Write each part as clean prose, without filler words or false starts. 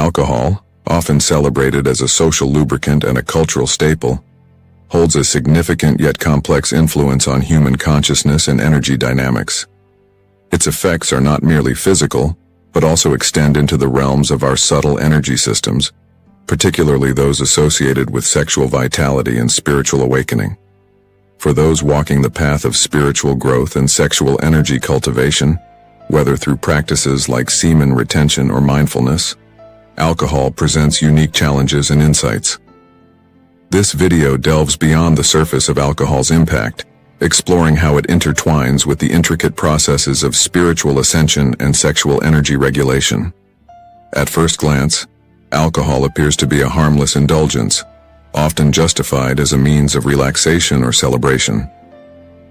Alcohol, often celebrated as a social lubricant and a cultural staple, holds a significant yet complex influence on human consciousness and energy dynamics. Its effects are not merely physical, but also extend into the realms of our subtle energy systems, particularly those associated with sexual vitality and spiritual awakening. For those walking the path of spiritual growth and sexual energy cultivation, whether through practices like semen retention or mindfulness, alcohol presents unique challenges and insights. This video delves beyond the surface of alcohol's impact, exploring how it intertwines with the intricate processes of spiritual ascension and sexual energy regulation. At first glance, alcohol appears to be a harmless indulgence, often justified as a means of relaxation or celebration.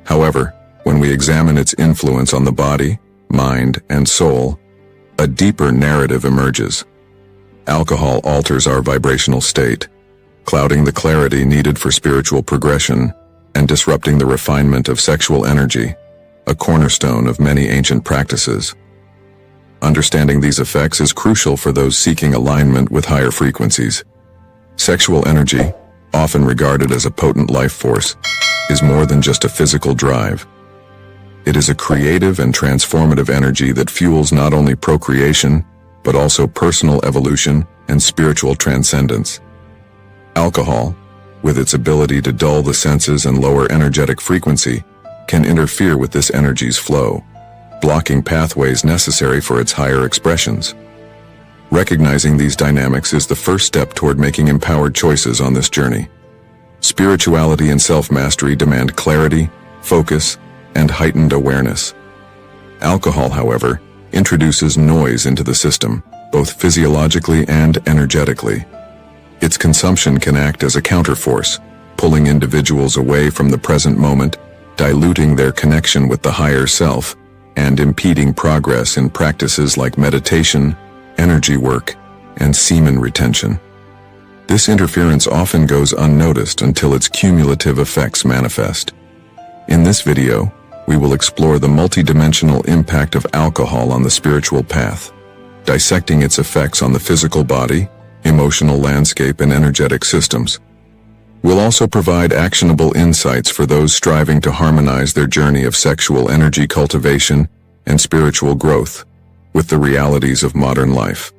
However, when we examine its influence on the body, mind, and soul, a deeper narrative emerges. Alcohol alters our vibrational state, clouding the clarity needed for spiritual progression and disrupting the refinement of sexual energy, a cornerstone of many ancient practices. Understanding these effects is crucial for those seeking alignment with higher frequencies. Sexual energy, often regarded as a potent life force, is more than just a physical drive. It is a creative and transformative energy that fuels not only procreation, but also personal evolution and spiritual transcendence. Alcohol, with its ability to dull the senses and lower energetic frequency, can interfere with this energy's flow, blocking pathways necessary for its higher expressions. Recognizing these dynamics is the first step toward making empowered choices on this journey. Spirituality and self-mastery demand clarity, focus, and heightened awareness. Alcohol, however, introduces noise into the system, both physiologically and energetically. Its consumption can act as a counterforce, pulling individuals away from the present moment, diluting their connection with the higher self, and impeding progress in practices like meditation, energy work, and semen retention. This interference often goes unnoticed until its cumulative effects manifest. In this video, we will explore the multidimensional impact of alcohol on the spiritual path, dissecting its effects on the physical body, emotional landscape, and energetic systems. We'll also provide actionable insights for those striving to harmonize their journey of sexual energy cultivation and spiritual growth with the realities of modern life.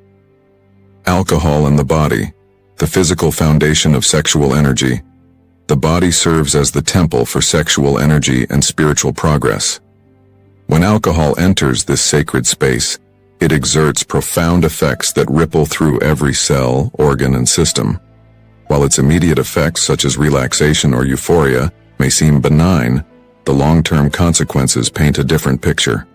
Alcohol and the body, the physical foundation of sexual energy. The body serves as the temple for sexual energy and spiritual progress. When alcohol enters this sacred space, it exerts profound effects that ripple through every cell, organ, and system. While its immediate effects, such as relaxation or euphoria, may seem benign, the long-term consequences paint a different picture.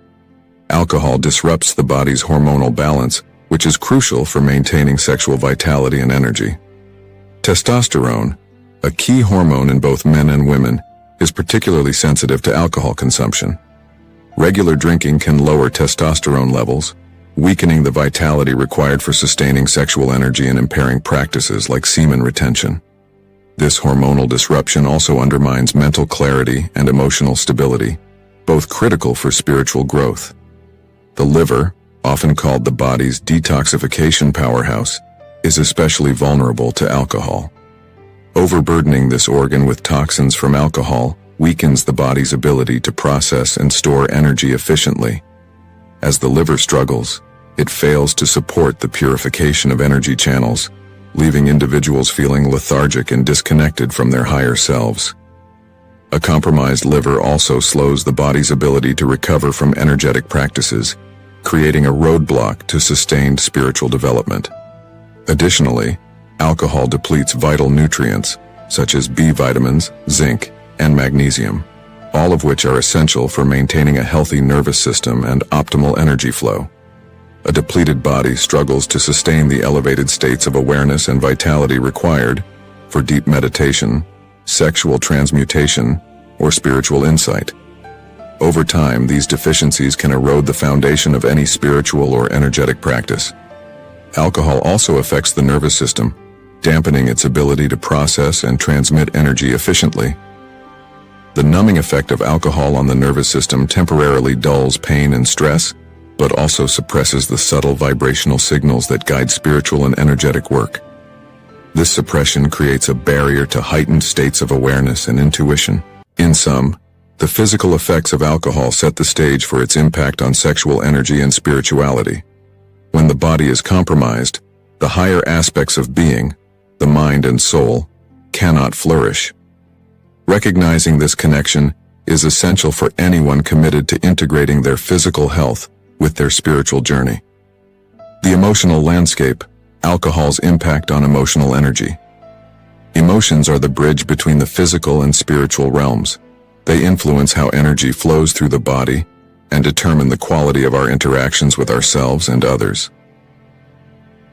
Alcohol disrupts the body's hormonal balance, which is crucial for maintaining sexual vitality and energy. Testosterone, a key hormone in both men and women, is particularly sensitive to alcohol consumption. Regular drinking can lower testosterone levels, weakening the vitality required for sustaining sexual energy and impairing practices like semen retention. This hormonal disruption also undermines mental clarity and emotional stability, both critical for spiritual growth. The liver, often called the body's detoxification powerhouse, is especially vulnerable to alcohol. Overburdening this organ with toxins from alcohol weakens the body's ability to process and store energy efficiently. As the liver struggles, it fails to support the purification of energy channels, leaving individuals feeling lethargic and disconnected from their higher selves. A compromised liver also slows the body's ability to recover from energetic practices, creating a roadblock to sustained spiritual development. Additionally, alcohol depletes vital nutrients, such as B vitamins, zinc, and magnesium, all of which are essential for maintaining a healthy nervous system and optimal energy flow. A depleted body struggles to sustain the elevated states of awareness and vitality required for deep meditation, sexual transmutation, or spiritual insight. Over time, these deficiencies can erode the foundation of any spiritual or energetic practice. Alcohol also affects the nervous system, dampening its ability to process and transmit energy efficiently. The numbing effect of alcohol on the nervous system temporarily dulls pain and stress, but also suppresses the subtle vibrational signals that guide spiritual and energetic work. This suppression creates a barrier to heightened states of awareness and intuition. In sum, the physical effects of alcohol set the stage for its impact on sexual energy and spirituality. When the body is compromised, the higher aspects of being, the mind and soul, cannot flourish. Recognizing this connection is essential for anyone committed to integrating their physical health with their spiritual journey. The emotional landscape, alcohol's impact on emotional energy. Emotions are the bridge between the physical and spiritual realms. They influence how energy flows through the body and determine the quality of our interactions with ourselves and others.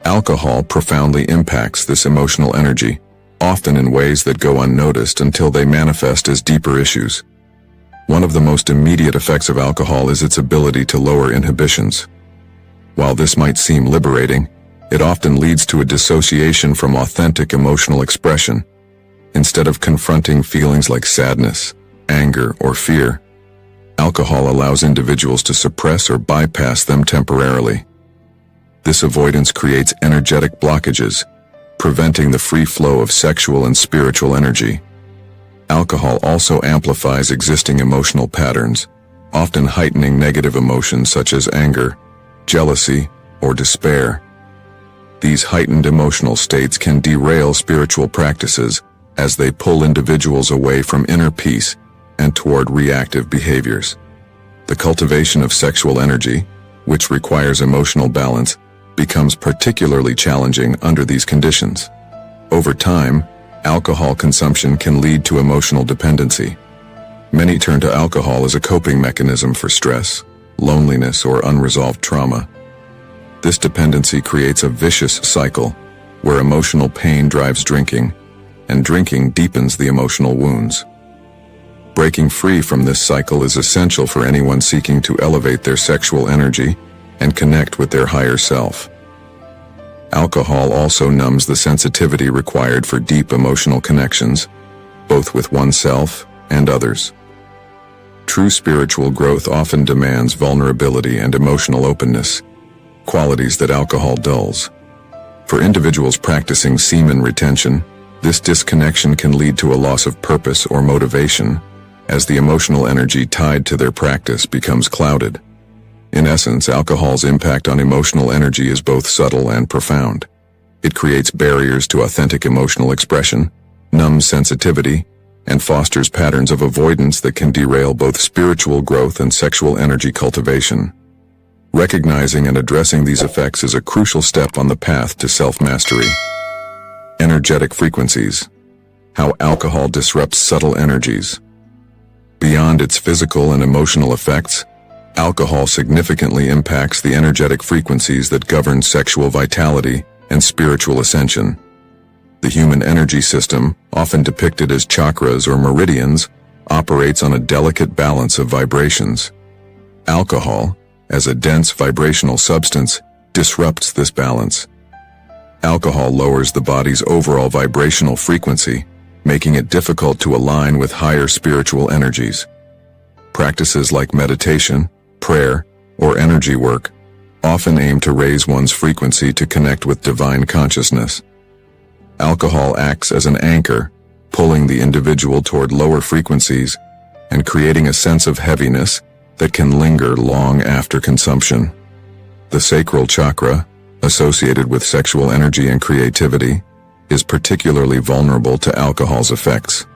Alcohol profoundly impacts this emotional energy, often in ways that go unnoticed until they manifest as deeper issues. One of the most immediate effects of alcohol is its ability to lower inhibitions. While this might seem liberating, it often leads to a dissociation from authentic emotional expression. Instead of confronting feelings like sadness, anger, or fear, alcohol allows individuals to suppress or bypass them temporarily. This avoidance creates energetic blockages, preventing the free flow of sexual and spiritual energy. Alcohol also amplifies existing emotional patterns, often heightening negative emotions such as anger, jealousy, or despair. These heightened emotional states can derail spiritual practices as they pull individuals away from inner peace and toward reactive behaviors. The cultivation of sexual energy, which requires emotional balance, becomes particularly challenging under these conditions. Over time, alcohol consumption can lead to emotional dependency. Many turn to alcohol as a coping mechanism for stress, loneliness, or unresolved trauma. This dependency creates a vicious cycle where emotional pain drives drinking, and drinking deepens the emotional wounds. Breaking free from this cycle is essential for anyone seeking to elevate their sexual energy and connect with their higher self. Alcohol also numbs the sensitivity required for deep emotional connections, both with oneself and others. True spiritual growth often demands vulnerability and emotional openness, qualities that alcohol dulls. For individuals practicing semen retention, this disconnection can lead to a loss of purpose or motivation, as the emotional energy tied to their practice becomes clouded. In essence, alcohol's impact on emotional energy is both subtle and profound. It creates barriers to authentic emotional expression, numbs sensitivity, and fosters patterns of avoidance that can derail both spiritual growth and sexual energy cultivation. Recognizing and addressing these effects is a crucial step on the path to self-mastery. Energetic frequencies. How alcohol disrupts subtle energies. Beyond its physical and emotional effects, alcohol significantly impacts the energetic frequencies that govern sexual vitality and spiritual ascension. The human energy system, often depicted as chakras or meridians, operates on a delicate balance of vibrations. Alcohol, as a dense vibrational substance, disrupts this balance. Alcohol lowers the body's overall vibrational frequency, making it difficult to align with higher spiritual energies. Practices like meditation, prayer, or energy work often aim to raise one's frequency to connect with divine consciousness. Alcohol acts as an anchor, pulling the individual toward lower frequencies and creating a sense of heaviness that can linger long after consumption. The sacral chakra, associated with sexual energy and creativity, is particularly vulnerable to alcohol's effects.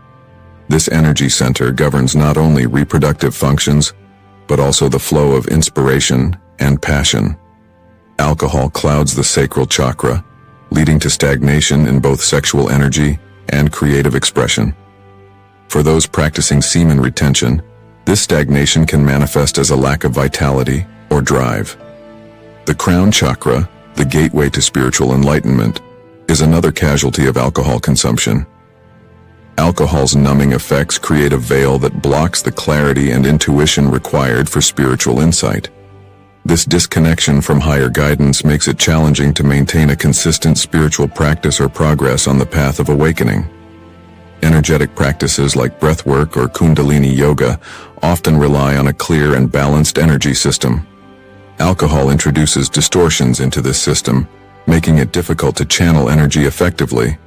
This energy center governs not only reproductive functions, but also the flow of inspiration and passion. Alcohol clouds the sacral chakra, leading to stagnation in both sexual energy and creative expression. For those practicing semen retention, this stagnation can manifest as a lack of vitality or drive. The crown chakra, the gateway to spiritual enlightenment, is another casualty of alcohol consumption. Alcohol's numbing effects create a veil that blocks the clarity and intuition required for spiritual insight. This disconnection from higher guidance makes it challenging to maintain a consistent spiritual practice or progress on the path of awakening. Energetic practices like breathwork or Kundalini yoga often rely on a clear and balanced energy system. Alcohol introduces distortions into this system, making it difficult to channel energy effectively.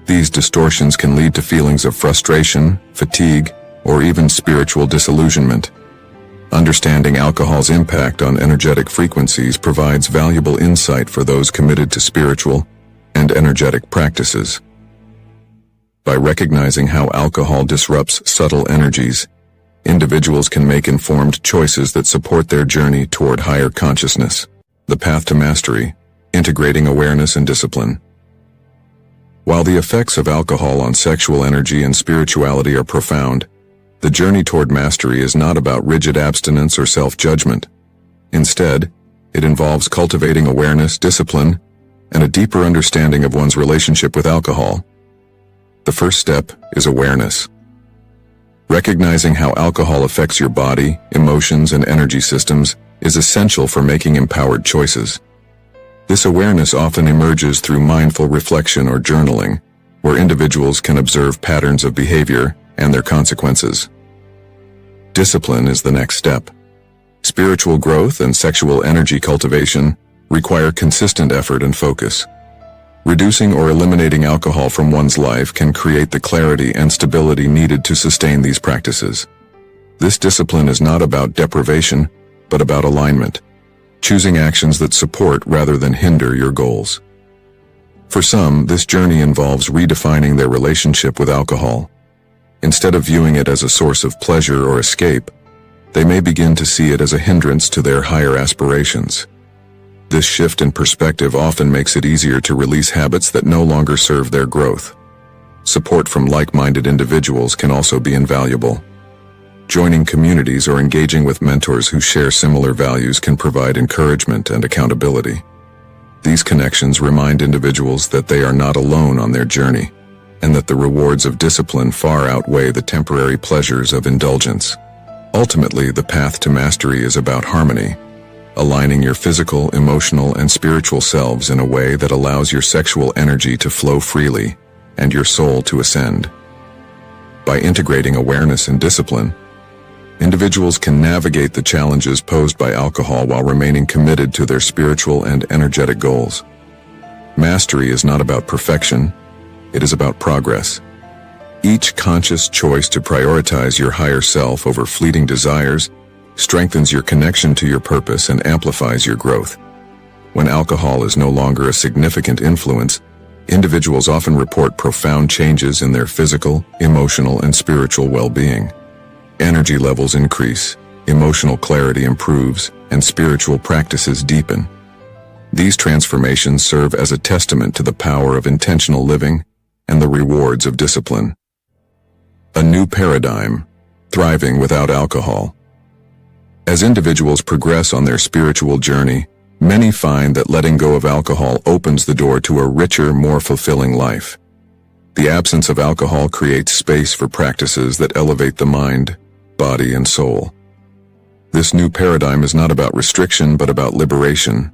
These distortions can lead to feelings of frustration, fatigue, or even spiritual disillusionment. Understanding alcohol's impact on energetic frequencies provides valuable insight for those committed to spiritual and energetic practices. By recognizing how alcohol disrupts subtle energies, individuals can make informed choices that support their journey toward higher consciousness. The path to mastery, integrating awareness and discipline. While the effects of alcohol on sexual energy and spirituality are profound, the journey toward mastery is not about rigid abstinence or self-judgment. Instead, it involves cultivating awareness, discipline, and a deeper understanding of one's relationship with alcohol. The first step is awareness. Recognizing how alcohol affects your body, emotions, and energy systems is essential for making empowered choices. This awareness often emerges through mindful reflection or journaling, where individuals can observe patterns of behavior and their consequences. Discipline is the next step. Spiritual growth and sexual energy cultivation require consistent effort and focus. Reducing or eliminating alcohol from one's life can create the clarity and stability needed to sustain these practices. This discipline is not about deprivation, but about alignment, choosing actions that support rather than hinder your goals. For some, this journey involves redefining their relationship with alcohol. Instead of viewing it as a source of pleasure or escape, they may begin to see it as a hindrance to their higher aspirations. This shift in perspective often makes it easier to release habits that no longer serve their growth. Support from like-minded individuals can also be invaluable. Joining communities or engaging with mentors who share similar values can provide encouragement and accountability. These connections remind individuals that they are not alone on their journey, and that the rewards of discipline far outweigh the temporary pleasures of indulgence. Ultimately, the path to mastery is about harmony, aligning your physical, emotional, and spiritual selves in a way that allows your sexual energy to flow freely and your soul to ascend. By integrating awareness and discipline, individuals can navigate the challenges posed by alcohol while remaining committed to their spiritual and energetic goals. Mastery is not about perfection, it is about progress. Each conscious choice to prioritize your higher self over fleeting desires strengthens your connection to your purpose and amplifies your growth. When alcohol is no longer a significant influence, individuals often report profound changes in their physical, emotional, and spiritual well-being. Energy levels increase, emotional clarity improves, and spiritual practices deepen. These transformations serve as a testament to the power of intentional living and the rewards of discipline. A new paradigm, thriving without alcohol. As individuals progress on their spiritual journey, many find that letting go of alcohol opens the door to a richer, more fulfilling life. The absence of alcohol creates space for practices that elevate the mind, body, and soul. This new paradigm is not about restriction, but about liberation.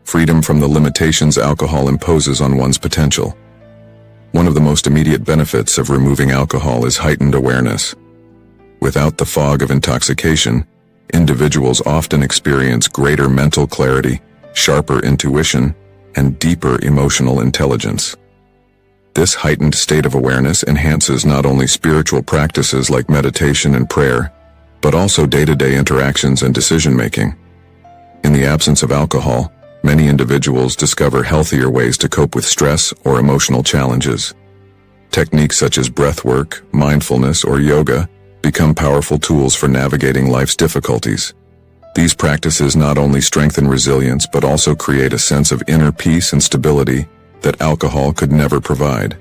Freedom from the limitations alcohol imposes on one's potential. One of the most immediate benefits of removing alcohol is heightened awareness. Without the fog of intoxication, individuals often experience greater mental clarity, sharper intuition, and deeper emotional intelligence. This heightened state of awareness enhances not only spiritual practices like meditation and prayer, but also day-to-day interactions and decision-making. In the absence of alcohol, many individuals discover healthier ways to cope with stress or emotional challenges. Techniques such as breathwork, mindfulness, or yoga become powerful tools for navigating life's difficulties. These practices not only strengthen resilience but also create a sense of inner peace and stability that alcohol could never provide.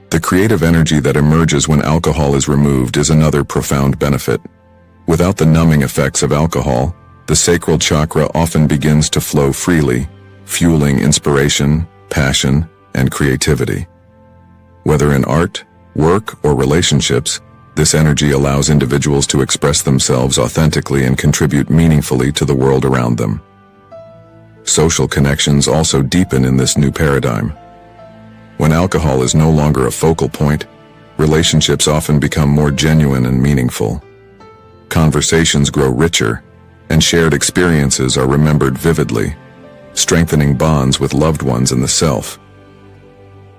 The creative energy that emerges when alcohol is removed is another profound benefit. Without the numbing effects of alcohol, the sacral chakra often begins to flow freely, fueling inspiration, passion, and creativity. Whether in art, work, or relationships, this energy allows individuals to express themselves authentically and contribute meaningfully to the world around them. Social connections also deepen in this new paradigm. When alcohol is no longer a focal point, relationships often become more genuine and meaningful. Conversations grow richer, and shared experiences are remembered vividly, strengthening bonds with loved ones and the self.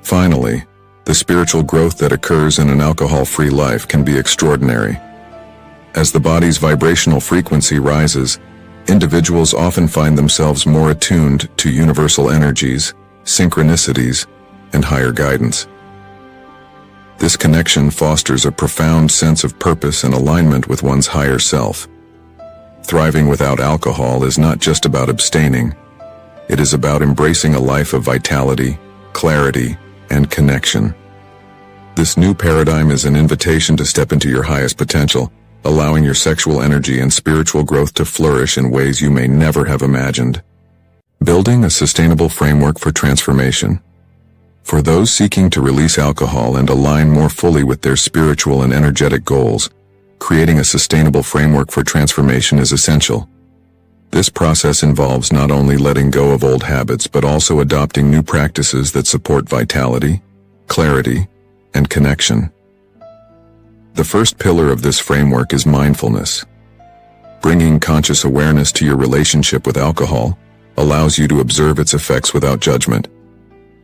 Finally, the spiritual growth that occurs in an alcohol-free life can be extraordinary. As the body's vibrational frequency rises, individuals often find themselves more attuned to universal energies, synchronicities, and higher guidance. This connection fosters a profound sense of purpose and alignment with one's higher self. Thriving without alcohol is not just about abstaining. It is about embracing a life of vitality, clarity, and connection. This new paradigm is an invitation to step into your highest potential, allowing your sexual energy and spiritual growth to flourish in ways you may never have imagined. Building a sustainable framework for transformation. For those seeking to release alcohol and align more fully with their spiritual and energetic goals, creating a sustainable framework for transformation is essential. This process involves not only letting go of old habits but also adopting new practices that support vitality, clarity, and connection. The first pillar of this framework is mindfulness. Bringing conscious awareness to your relationship with alcohol allows you to observe its effects without judgment.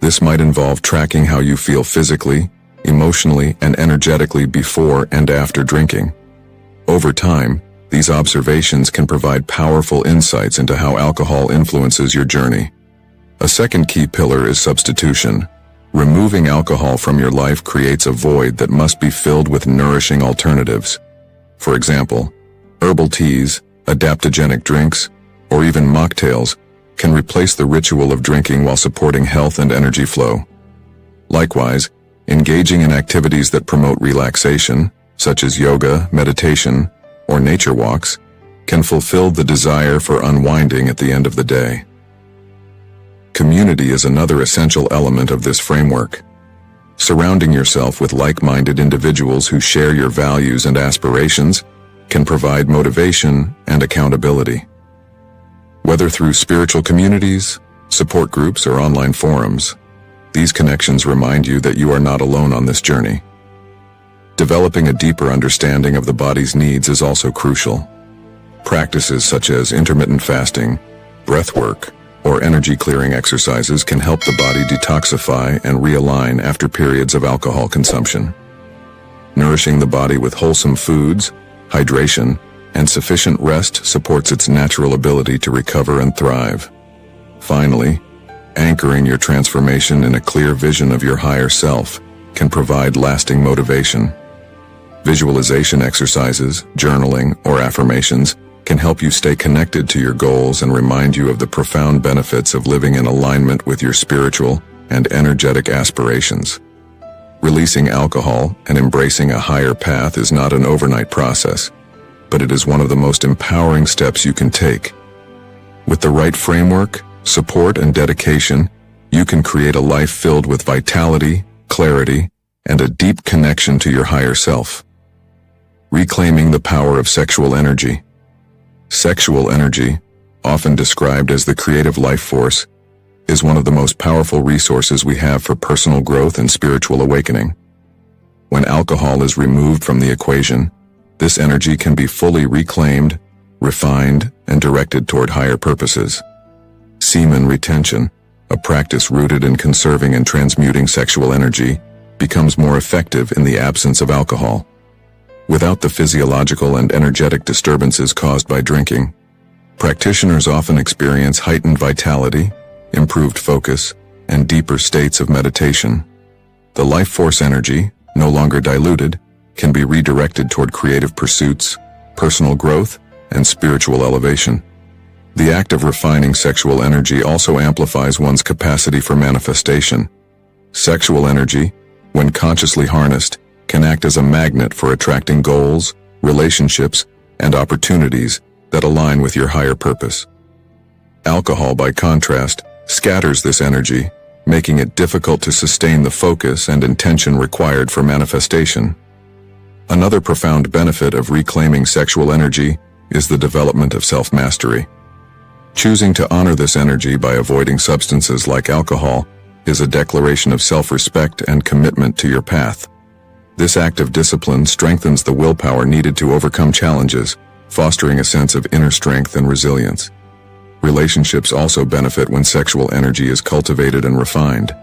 This might involve tracking how you feel physically, emotionally, and energetically before and after drinking. Over time, these observations can provide powerful insights into how alcohol influences your journey. A second key pillar is substitution. Removing alcohol from your life creates a void that must be filled with nourishing alternatives. For example, herbal teas, adaptogenic drinks, or even mocktails can replace the ritual of drinking while supporting health and energy flow. Likewise, engaging in activities that promote relaxation, such as yoga, meditation, or nature walks, can fulfill the desire for unwinding at the end of the day. Community is another essential element of this framework. Surrounding yourself with like-minded individuals who share your values and aspirations can provide motivation and accountability. Whether through spiritual communities, support groups, or online forums, these connections remind you that you are not alone on this journey. Developing a deeper understanding of the body's needs is also crucial. Practices such as intermittent fasting, breath work, or energy-clearing exercises can help the body detoxify and realign after periods of alcohol consumption. Nourishing the body with wholesome foods, hydration, and sufficient rest supports its natural ability to recover and thrive. Finally, anchoring your transformation in a clear vision of your higher self can provide lasting motivation. Visualization exercises, journaling, or affirmations can help you stay connected to your goals and remind you of the profound benefits of living in alignment with your spiritual and energetic aspirations. Releasing alcohol and embracing a higher path is not an overnight process, but it is one of the most empowering steps you can take. With the right framework, support, and dedication, you can create a life filled with vitality, clarity, and a deep connection to your higher self. Reclaiming the power of sexual energy. Sexual energy, often described as the creative life force, is one of the most powerful resources we have for personal growth and spiritual awakening. When alcohol is removed from the equation, this energy can be fully reclaimed, refined, and directed toward higher purposes. Semen retention, a practice rooted in conserving and transmuting sexual energy, becomes more effective in the absence of alcohol. Without the physiological and energetic disturbances caused by drinking, practitioners often experience heightened vitality, improved focus, and deeper states of meditation. The life force energy, no longer diluted, can be redirected toward creative pursuits, personal growth, and spiritual elevation. The act of refining sexual energy also amplifies one's capacity for manifestation. Sexual energy, when consciously harnessed, can act as a magnet for attracting goals, relationships, and opportunities that align with your higher purpose. Alcohol, by contrast, scatters this energy, making it difficult to sustain the focus and intention required for manifestation. Another profound benefit of reclaiming sexual energy is the development of self-mastery. Choosing to honor this energy by avoiding substances like alcohol is a declaration of self-respect and commitment to your path. This act of discipline strengthens the willpower needed to overcome challenges, fostering a sense of inner strength and resilience. Relationships also benefit when sexual energy is cultivated and refined.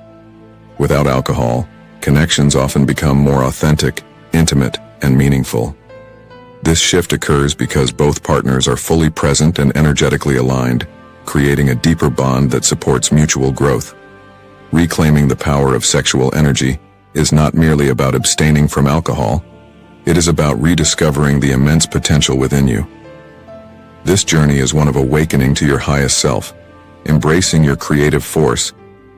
Without alcohol, connections often become more authentic, intimate, and meaningful. This shift occurs because both partners are fully present and energetically aligned, creating a deeper bond that supports mutual growth. Reclaiming the power of sexual energy is not merely about abstaining from alcohol, it is about rediscovering the immense potential within you. This journey is one of awakening to your highest self, embracing your creative force,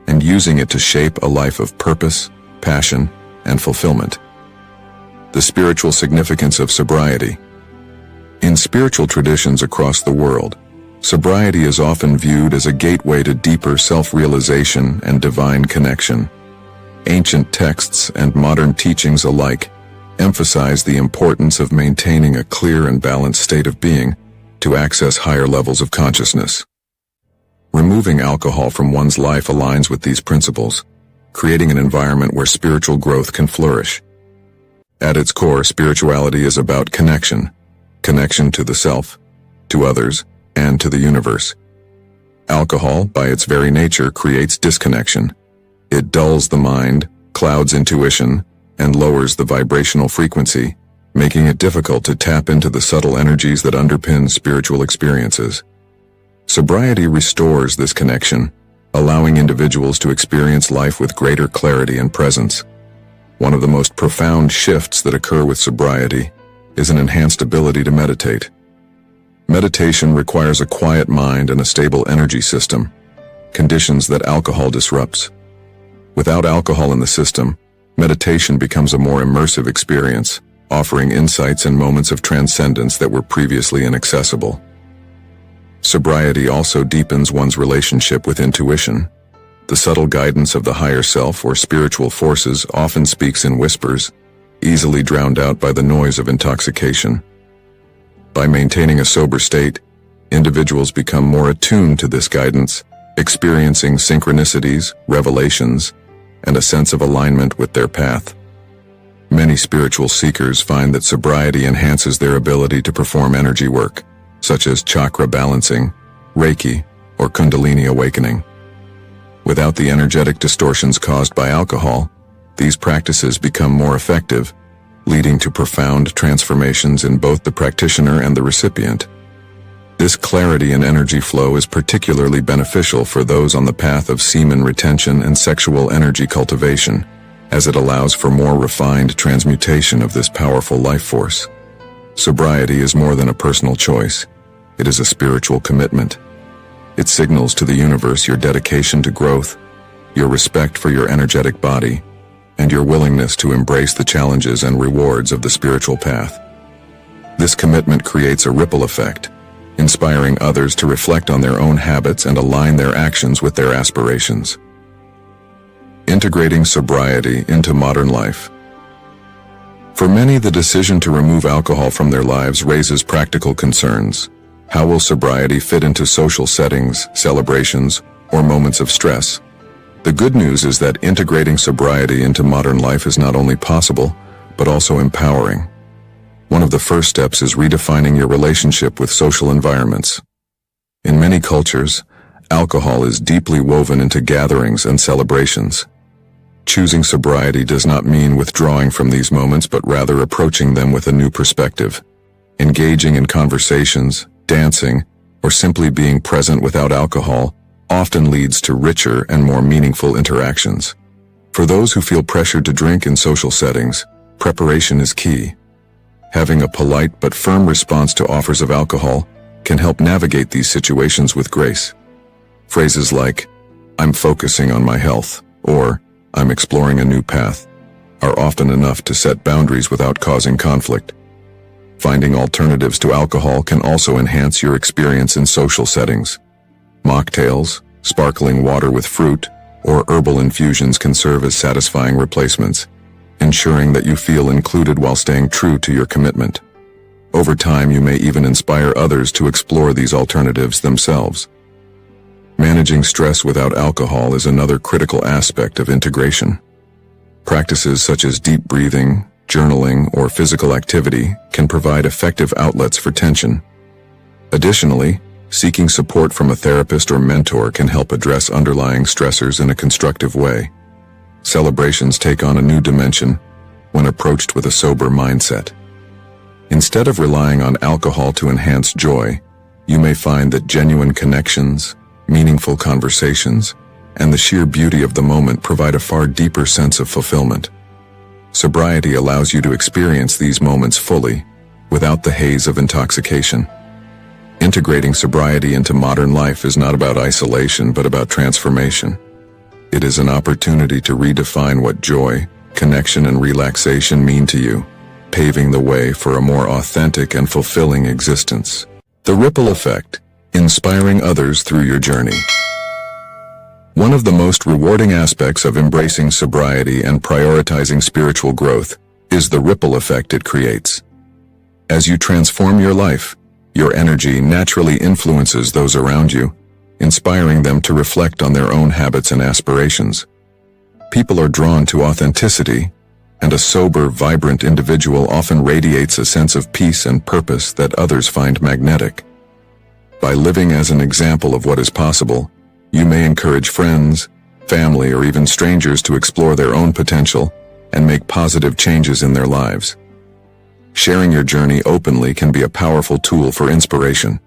and using it to shape a life of purpose, passion, and fulfillment. The spiritual significance of sobriety. In spiritual traditions across the world, sobriety is often viewed as a gateway to deeper self-realization and divine connection. Ancient texts and modern teachings alike emphasize the importance of maintaining a clear and balanced state of being to access higher levels of consciousness. Removing alcohol from one's life aligns with these principles, creating an environment where spiritual growth can flourish. At its core, spirituality is about connection to the self, to others, and to the universe. Alcohol, by its very nature, creates disconnection. It dulls the mind, clouds intuition, and lowers the vibrational frequency, making it difficult to tap into the subtle energies that underpin spiritual experiences. Sobriety restores this connection, allowing individuals to experience life with greater clarity and presence. One of the most profound shifts that occur with sobriety is an enhanced ability to meditate. Meditation requires a quiet mind and a stable energy system, conditions that alcohol disrupts. Without alcohol in the system, meditation becomes a more immersive experience, offering insights and moments of transcendence that were previously inaccessible. Sobriety also deepens one's relationship with intuition. The subtle guidance of the higher self or spiritual forces often speaks in whispers, easily drowned out by the noise of intoxication. By maintaining a sober state, individuals become more attuned to this guidance, experiencing synchronicities, revelations, and a sense of alignment with their path. Many spiritual seekers find that sobriety enhances their ability to perform energy work, such as chakra balancing, Reiki, or Kundalini awakening. Without the energetic distortions caused by alcohol, these practices become more effective, leading to profound transformations in both the practitioner and the recipient. This clarity and energy flow is particularly beneficial for those on the path of semen retention and sexual energy cultivation, as it allows for more refined transmutation of this powerful life force. Sobriety is more than a personal choice. It is a spiritual commitment. It signals to the universe your dedication to growth, your respect for your energetic body, and your willingness to embrace the challenges and rewards of the spiritual path. This commitment creates a ripple effect, inspiring others to reflect on their own habits and align their actions with their aspirations. Integrating sobriety into modern life. For many, the decision to remove alcohol from their lives raises practical concerns. How will sobriety fit into social settings, celebrations, or moments of stress? The good news is that integrating sobriety into modern life is not only possible, but also empowering. One of the first steps is redefining your relationship with social environments. In many cultures, alcohol is deeply woven into gatherings and celebrations. Choosing sobriety does not mean withdrawing from these moments, but rather approaching them with a new perspective. Engaging in conversations, dancing, or simply being present without alcohol often leads to richer and more meaningful interactions. For those who feel pressured to drink in social settings, preparation is key. Having a polite but firm response to offers of alcohol can help navigate these situations with grace. Phrases like, "I'm focusing on my health," or "I'm exploring a new path," are often enough to set boundaries without causing conflict. Finding alternatives to alcohol can also enhance your experience in social settings. Mocktails, sparkling water with fruit, or herbal infusions can serve as satisfying replacements, ensuring that you feel included while staying true to your commitment. Over time, you may even inspire others to explore these alternatives themselves. Managing stress without alcohol is another critical aspect of integration. Practices such as deep breathing, journaling, or physical activity can provide effective outlets for tension. Additionally, seeking support from a therapist or mentor can help address underlying stressors in a constructive way. Celebrations take on a new dimension when approached with a sober mindset. Instead of relying on alcohol to enhance joy, you may find that genuine connections, meaningful conversations, and the sheer beauty of the moment provide a far deeper sense of fulfillment. Sobriety allows you to experience these moments fully, without the haze of intoxication. Integrating sobriety into modern life is not about isolation, but about transformation. It is an opportunity to redefine what joy, connection, and relaxation mean to you, paving the way for a more authentic and fulfilling existence. The ripple effect, inspiring others through your journey. One of the most rewarding aspects of embracing sobriety and prioritizing spiritual growth is the ripple effect it creates. As you transform your life, your energy naturally influences those around you, inspiring them to reflect on their own habits and aspirations. People are drawn to authenticity, and a sober, vibrant individual often radiates a sense of peace and purpose that others find magnetic. By living as an example of what is possible, you may encourage friends, family, or even strangers to explore their own potential and make positive changes in their lives. Sharing your journey openly can be a powerful tool for inspiration.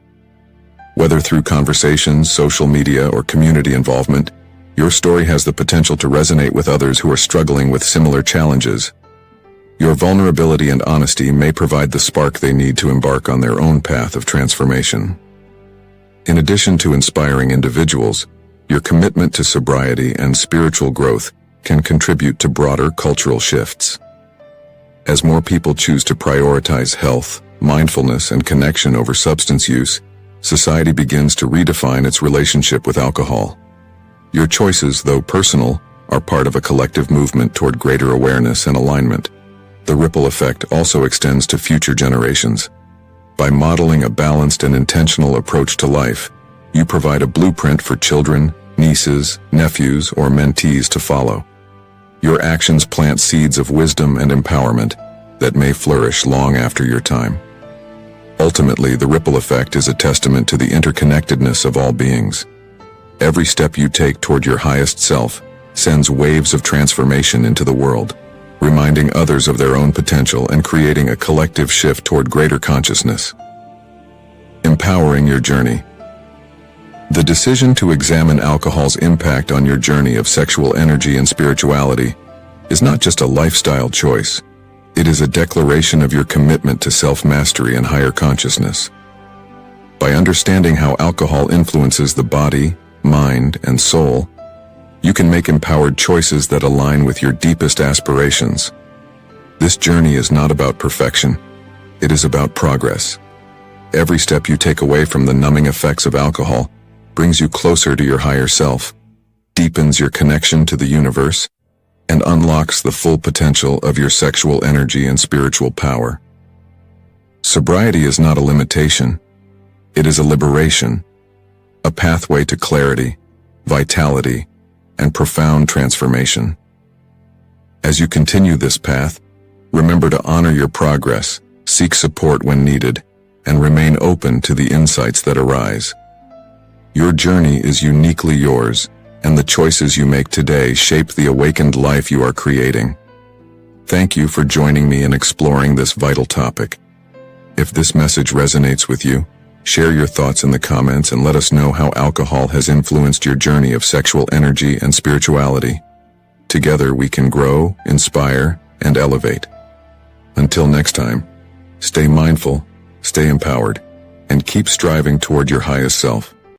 Whether through conversations, social media, or community involvement, your story has the potential to resonate with others who are struggling with similar challenges. Your vulnerability and honesty may provide the spark they need to embark on their own path of transformation. In addition to inspiring individuals, your commitment to sobriety and spiritual growth can contribute to broader cultural shifts. As more people choose to prioritize health, mindfulness, and connection over substance use, society begins to redefine its relationship with alcohol. Your choices, though personal, are part of a collective movement toward greater awareness and alignment. The ripple effect also extends to future generations. By modeling a balanced and intentional approach to life, you provide a blueprint for children, nieces, nephews, or mentees to follow. Your actions plant seeds of wisdom and empowerment that may flourish long after your time. Ultimately, the ripple effect is a testament to the interconnectedness of all beings. Every step you take toward your highest self sends waves of transformation into the world, reminding others of their own potential and creating a collective shift toward greater consciousness. Empowering your journey. The decision to examine alcohol's impact on your journey of sexual energy and spirituality is not just a lifestyle choice. It is a declaration of your commitment to self-mastery and higher consciousness. By understanding how alcohol influences the body, mind, and soul, you can make empowered choices that align with your deepest aspirations. This journey is not about perfection. It is about progress. Every step you take away from the numbing effects of alcohol brings you closer to your higher self, deepens your connection to the universe, and unlocks the full potential of your sexual energy and spiritual power. Sobriety is not a limitation. It is a liberation, a pathway to clarity, vitality, and profound transformation. As you continue this path, remember to honor your progress, seek support when needed, and remain open to the insights that arise. Your journey is uniquely yours, and the choices you make today shape the awakened life you are creating. Thank you for joining me in exploring this vital topic. If this message resonates with you, share your thoughts in the comments and let us know how alcohol has influenced your journey of sexual energy and spirituality. Together we can grow, inspire, and elevate. Until next time, stay mindful, stay empowered, and keep striving toward your highest self.